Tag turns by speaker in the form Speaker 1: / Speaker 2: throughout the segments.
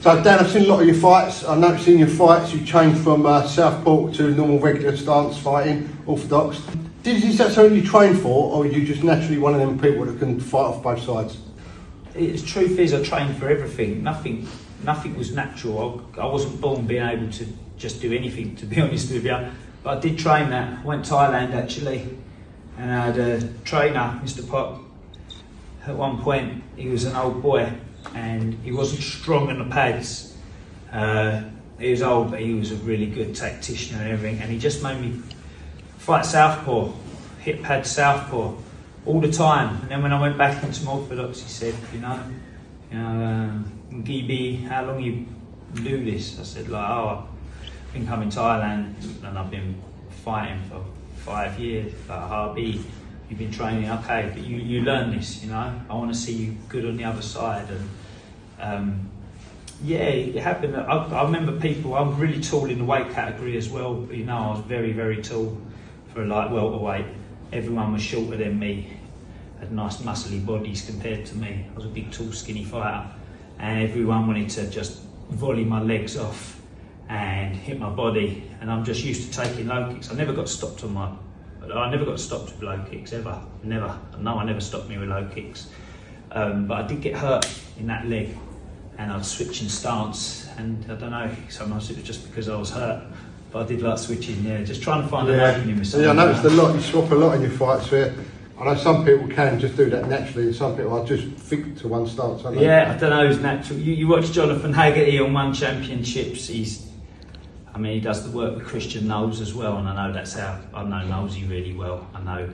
Speaker 1: So Dan, I've seen a lot of your fights. I noticed in your fights you changed from southpaw to normal regular stance fighting, orthodox. Is that something you train for, or are you just naturally one of them people that can fight off both sides?
Speaker 2: The truth is, I trained for everything. Nothing was natural. I wasn't born being able to just do anything, to be honest with you. But I did train that. I went to Thailand actually, and I had a trainer, Mr. Pop. At one point, he was an old boy, and he wasn't strong in the pads. He was old, but he was a really good tactician and everything. And he just made me fight southpaw, hit pad southpaw, all the time. And then when I went back into orthodox, he said, Gibi, how long you do this? I said, I think I'm in Thailand and I've been fighting for 5 years. Harbi, you've been training, okay, but you learn this, I want to see you good on the other side. And yeah, it happened. I remember people, I'm really tall in the weight category as well. I was very, very tall for like welterweight. Everyone was shorter than me, had nice muscly bodies compared to me. I was a big, tall, skinny fighter, and everyone wanted to just volley my legs off and hit my body. And I'm just used to taking low kicks. I never got stopped with low kicks ever. Never. No one ever stopped me with low kicks. But I did get hurt in that leg, and I was switching stance. And I don't know. Sometimes it was just because I was hurt. But I did like switching, just trying to find an opening with something.
Speaker 1: Yeah, I noticed a lot, you swap a lot in your fights where I know some people can just do that naturally, and some people are just fixed to one stance, aren't they?
Speaker 2: Yeah, I don't know, it's natural. You watch Jonathan Haggerty on One Championships, he does the work with Christian Knowles as well, and I know that's how, I know Knowlesy really well. I know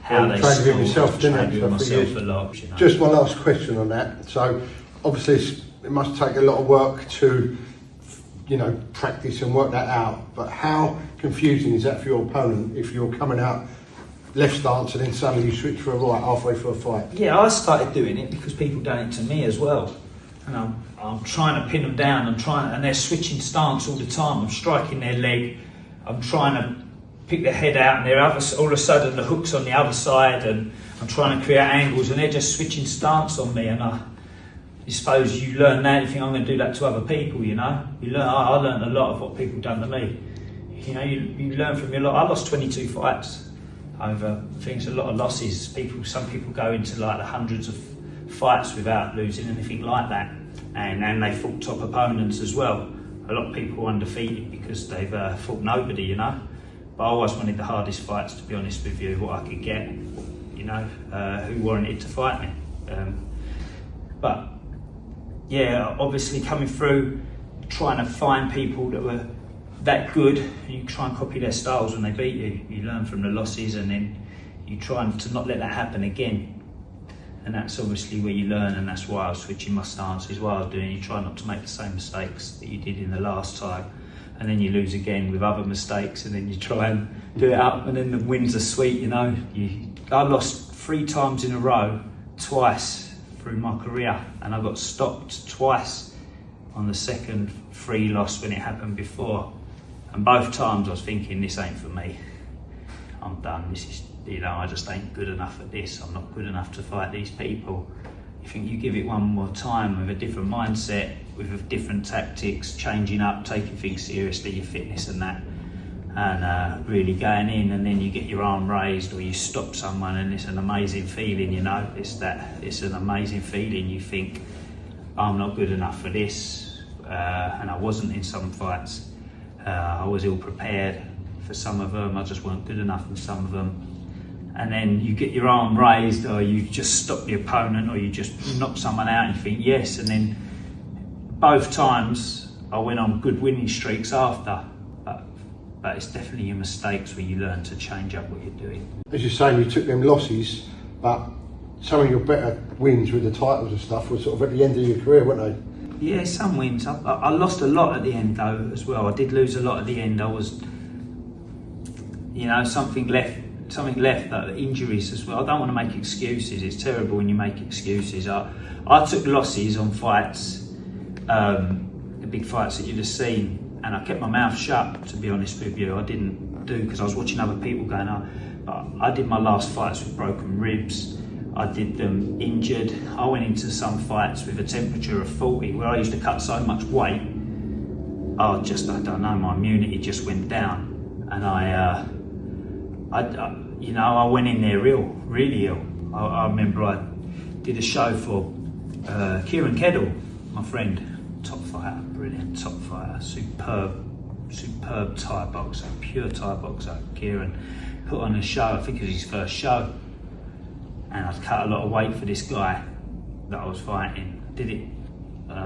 Speaker 2: how they
Speaker 1: trained with yourself, didn't you?
Speaker 2: Myself a lot.
Speaker 1: Just one last question on that. So, obviously, it must take a lot of work to practice and work that out, but how confusing is that for your opponent if you're coming out left stance and then suddenly you switch for a right halfway through a fight?
Speaker 2: Yeah, I started doing it because people done it to me as well, and I'm trying to pin them down, and they're switching stance all the time. I'm striking their leg, I'm trying to pick their head out, and all of a sudden the hook's on the other side, and I'm trying to create angles, and they're just switching stance on me, and I suppose you learn that, you think I'm going to do that to other people, I learned a lot of what people done to me. You learn from your lot. I lost 22 fights over things, a lot of losses. Some people go into like the hundreds of fights without losing anything like that. And they fought top opponents as well. A lot of people were undefeated because they've fought nobody, But I always wanted the hardest fights, to be honest with you, what I could get, who warranted to fight me. But yeah, obviously coming through, trying to find people that were that good, you try and copy their styles when they beat you. You learn from the losses, and then you try to not let that happen again. And that's obviously where you learn, and that's why I was switching my stances, what I was doing. You try not to make the same mistakes that you did in the last time, and then you lose again with other mistakes, and then you try and do it up, and then the wins are sweet, I lost 3 times in a row, twice through my career, and I got stopped twice on the second 3 loss when it happened before, and both times I was thinking, this ain't for me, I'm done, this is, I just ain't good enough at this, I'm not good enough to fight these people. You think you give it one more time with a different mindset, with different tactics, changing up, taking things seriously, your fitness and that, and really going in, and then you get your arm raised or you stop someone, and it's an amazing feeling, it's an amazing feeling. You think, I'm not good enough for this, and I wasn't in some fights. I was ill prepared for some of them, I just weren't good enough in some of them. And then you get your arm raised, or you just stop the opponent, or you just knock someone out, and you think yes, and then both times I went on good winning streaks after. But it's definitely your mistakes where you learn to change up what you're doing.
Speaker 1: As you're saying, you took them losses, but some of your better wins with the titles and stuff were sort of at the end of your career, weren't they?
Speaker 2: Yeah, some wins. I lost a lot at the end though as well. I did lose a lot at the end. I was, something left, injuries as well. I don't want to make excuses. It's terrible when you make excuses. I took losses on fights, the big fights that you'd have seen, and I kept my mouth shut, to be honest with you. I didn't do, because I was watching other people going on. But I did my last fights with broken ribs. I did them injured. I went into some fights with a temperature of 40 where I used to cut so much weight. I don't know, my immunity just went down. And I went in there ill, really ill. I remember I did a show for Kieran Kedal, my friend, top fighter, brilliant top fighter, superb Thai boxer, pure Thai boxer. Kieran put on a show, I think it was his first show, and I'd cut a lot of weight for this guy that I was fighting. I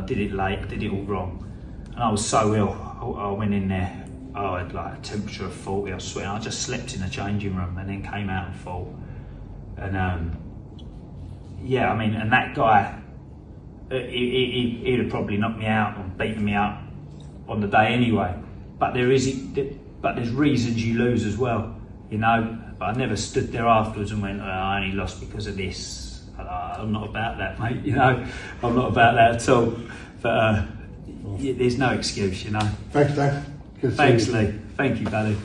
Speaker 2: did it late, I did it all wrong, and I was so ill. I went in there, I had like a temperature of 40, I was sweating. I just slept in the changing room and then came out and fought. And and that guy, he'd have probably knocked me out and beaten me up on the day anyway. But there's reasons you lose as well, you know. But I never stood there afterwards and went, I only lost because of this. I'm not about that, mate, you know. I'm not about that at all. But there's no excuse, you know.
Speaker 1: Thanks, Dave.
Speaker 2: Thanks, Lee. Thank you, buddy.